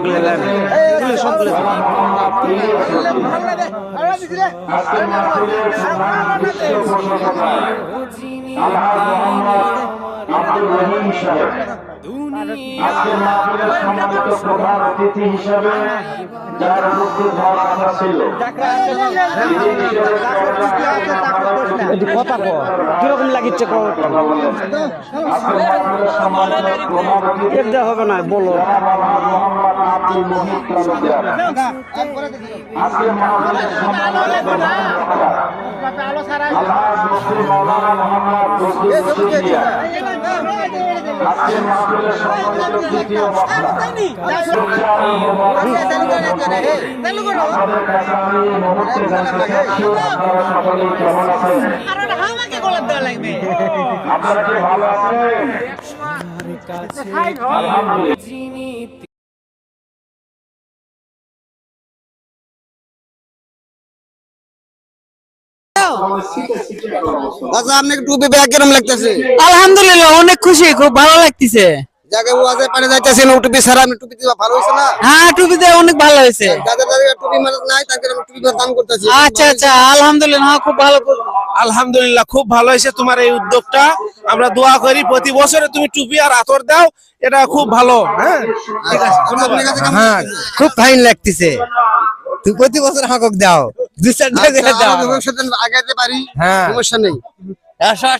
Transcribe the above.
Video করলেন তুলে সব তুলে আজকে মাহফিলের প্রধান বিশেষ উপস্থাপনা আব্দুর রহিম সাহেব। আজকে মাহফিলের সম্মানিত প্রধান অতিথি হিসেবে যার উপস্থিত হওয়ার কথা ছিল কথা কো কিরকম লাগিচ্ছে আজকে মাহফিলের সম্মানিত প্রধান অতিথি এটা হবে না বলো মোহাম্মদ আব্দুল মুহিত তালুকদার। আজকে মাহফিলের সম্মানিত প্রধান বক্তা আলহাজ মুফতি মাওলানা মোহাম্মদ বজলুল সিদ্দিকী। আজকে মাহফিলের সম্মানিত তৃতীয় বক্তা আমাদের কাছে আমি এই মুহূর্তে জানতে চাচ্ছি আপনারা সকলেই কেমন আছেন? আপনারা কি ভালো আছেন? আলহামদুলিল্লাহ। আলহামদুলিল্লাহ অনেক খুশি, খুব ভালো লাগতেছে। যাকে ওয়াজে পারে যাইতেছেন টুপি ছাড়া আপনি টুপি দিবা ভালো হইছে না? হ্যাঁ টুপিতে অনেক ভালো হয়েছে। যাদের যাদের টুপি মানে নাই তাদের আমি টুপি দান করতেছি। আচ্ছা আচ্ছা আলহামদুলিল্লাহ খুব ভালো। আলহামদুলিল্লাহ খুব ভালো হয়েছে তোমার এই উদ্যোগটা। আমরা দোয়া করি প্রতি বছরে তুমি টুপি আর আতর দাও, এটা খুব ভালো। হ্যাঁ ঠিক আছে, আপনার কাছে কেমন হ্যাঁ লাগতেছে? খুব ফাইন লাগতেছে। তুই প্রতি বছর হাঁকক দাও, 2-4 টাকা আচ্ছা, দাও। আমরা ভবিষ্যতে আগাইতে পারি, হ্যাঁ। সমস্যা নেই।